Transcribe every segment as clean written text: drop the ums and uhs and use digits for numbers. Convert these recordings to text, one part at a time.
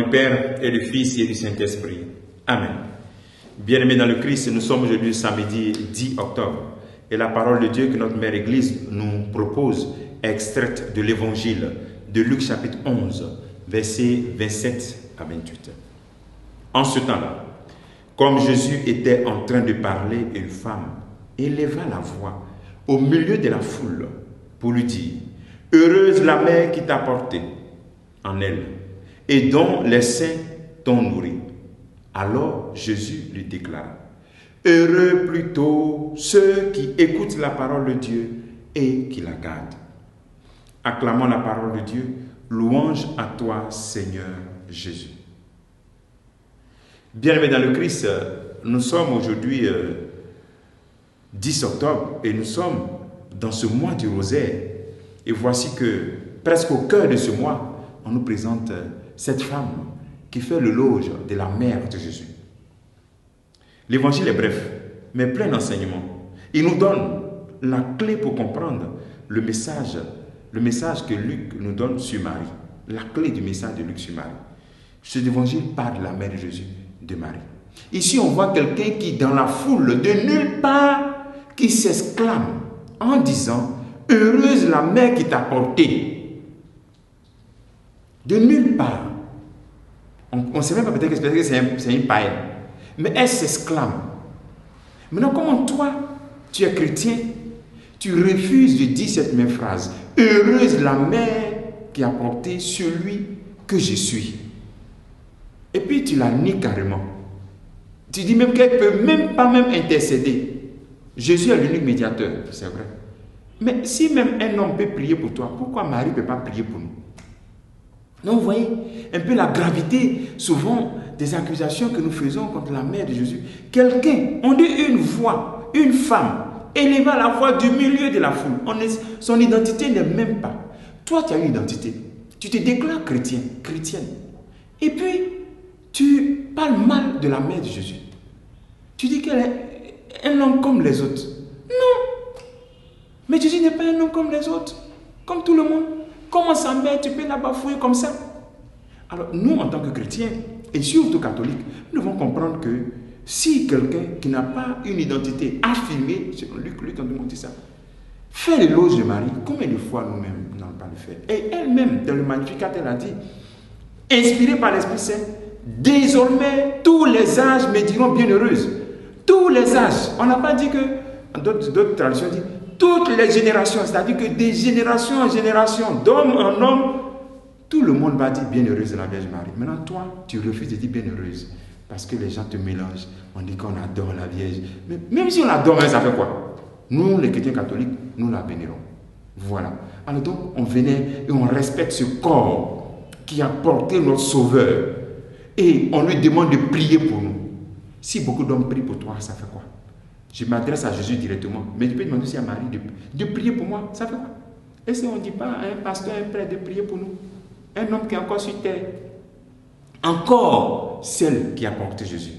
du Père et du Fils et du Saint-Esprit. Amen. Bien-aimés dans le Christ, nous sommes aujourd'hui samedi 10 octobre. Et la parole de Dieu que notre Mère Église nous propose est extraite de l'Évangile de Luc chapitre 11, versets 27 à 28. En ce temps-là, comme Jésus était en train de parler, une femme éleva la voix au milieu de la foule pour lui dire « Heureuse la mère qui t'a porté en elle et dont les seins t'ont nourri. » Alors Jésus lui déclara « Heureux plutôt ceux qui écoutent la parole de Dieu et qui la gardent. » Acclamons la parole de Dieu. Louange à toi, Seigneur Jésus. Bien-aimés dans le Christ, nous sommes aujourd'hui 10 octobre et nous sommes dans ce mois du rosaire. Et voici que presque au cœur de ce mois, on nous présente cette femme qui fait l'éloge de la mère de Jésus. L'évangile est bref, mais plein d'enseignements. Il nous donne la clé pour comprendre le message que Luc nous donne sur Marie. La clé du message de Luc sur Marie. Cet évangile parle de la mère de Jésus, de Marie. Ici, on voit quelqu'un qui, dans la foule, de nulle part, qui s'exclame en disant « Heureuse la mère qui t'a porté ». De nulle part. On ne sait même pas peut-être que c'est une païenne. Mais elle s'exclame. Maintenant, comment toi, tu es chrétien, tu refuses de dire cette même phrase. Heureuse la mère qui a porté celui que je suis. Et puis tu la nies carrément. Tu dis même qu'elle ne peut même pas intercéder. Jésus est l'unique médiateur, c'est vrai. Mais si même un homme peut prier pour toi, pourquoi Marie ne peut pas prier pour nous? Donc vous voyez un peu la gravité souvent des accusations que nous faisons contre la mère de Jésus. Quelqu'un, on dit une voix, une femme, éleva la voix du milieu de la foule. Son identité n'est même pas. Toi, tu as une identité. Tu te déclares chrétien, chrétienne. Et puis, tu parles mal de la mère de Jésus. Tu dis qu'elle est un homme comme les autres. Non. Mais Jésus n'est pas un homme comme les autres. Comme tout le monde. Comment sa mère, tu peux la bafouer comme ça? Alors, nous, en tant que chrétiens, et surtout catholiques, nous devons comprendre que si quelqu'un qui n'a pas une identité affirmée, selon Luc, on nous dit ça, fait l'éloge de Marie, combien de fois nous-mêmes n'allons pas le faire? Et elle-même, dans le Magnificat, elle a dit, inspirée par l'Esprit Saint, désormais, tous les âges me diront bienheureuse. Tous les âges. On n'a pas dit que, d'autres traditions disent, toutes les générations, c'est-à-dire que des générations en génération, d'homme en homme, tout le monde va dire bienheureuse la Vierge Marie. Maintenant, toi, tu refuses de dire bienheureuse parce que les gens te mélangent. On dit qu'on adore la Vierge. Mais même si on l'adore, ça fait quoi? Nous, les chrétiens catholiques, nous la vénérons. Voilà. Alors donc, on vénère et on respecte ce corps qui a porté notre Sauveur. Et on lui demande de prier pour nous. Si beaucoup d'hommes prient pour toi, ça fait quoi? Je m'adresse à Jésus directement. Mais tu peux demander aussi à Marie de prier pour moi. Ça fait quoi? Et si on ne dit pas à un pasteur, un prêtre de prier pour nous? Un homme qui est encore sur terre. Encore celle qui a porté Jésus.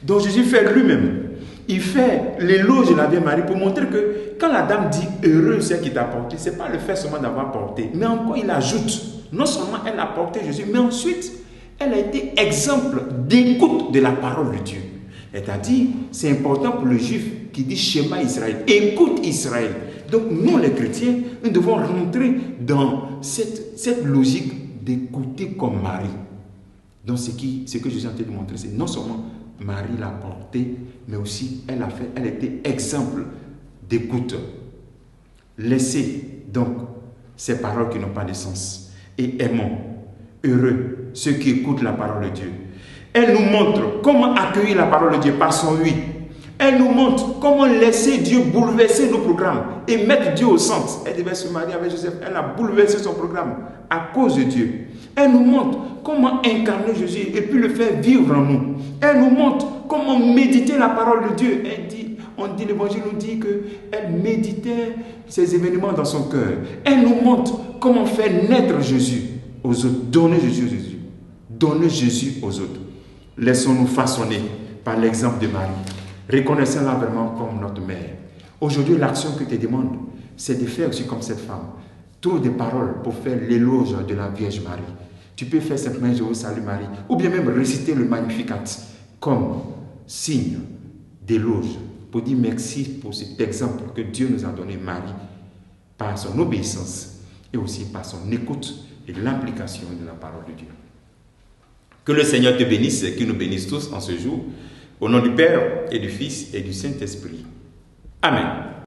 Donc Jésus fait lui-même. Il fait l'éloge de la Vierge Marie pour montrer que quand la dame dit heureuse celle qui t'a porté, ce n'est pas le fait seulement d'avoir porté. Mais encore il ajoute. Non seulement elle a porté Jésus, mais ensuite elle a été exemple d'écoute de la parole de Dieu. C'est-à-dire, c'est important pour le juif qui dit Shema Israël, écoute Israël. Donc nous les chrétiens, nous devons rentrer dans cette logique d'écouter comme Marie. Donc ce que Jésus a tenté de montrer, c'est non seulement Marie l'a porté, mais aussi elle était exemple d'écoute. Laissez donc ces paroles qui n'ont pas de sens et aimons, heureux ceux qui écoutent la parole de Dieu. Elle nous montre comment accueillir la parole de Dieu par son oui. Elle nous montre comment laisser Dieu bouleverser nos programmes et mettre Dieu au centre. Elle devait se marier avec Joseph. Elle a bouleversé son programme à cause de Dieu. Elle nous montre comment incarner Jésus et puis le faire vivre en nous. Elle nous montre comment méditer la parole de Dieu. L'Évangile nous dit qu'elle méditait ces événements dans son cœur. Elle nous montre comment faire naître Jésus aux autres. Donner Jésus aux Jésus. Donner Jésus aux autres. Laissons-nous façonner par l'exemple de Marie. Reconnaissons-la vraiment comme notre mère. Aujourd'hui, l'action que te demande, c'est de faire aussi comme cette femme. Trouve des paroles pour faire l'éloge de la Vierge Marie. Tu peux faire simplement Je vous salue Marie, ou bien même réciter le Magnificat comme signe d'éloge pour dire merci pour cet exemple que Dieu nous a donné, Marie, par son obéissance et aussi par son écoute et l'application de la parole de Dieu. Que le Seigneur te bénisse et qu'il nous bénisse tous en ce jour, au nom du Père et du Fils et du Saint-Esprit. Amen.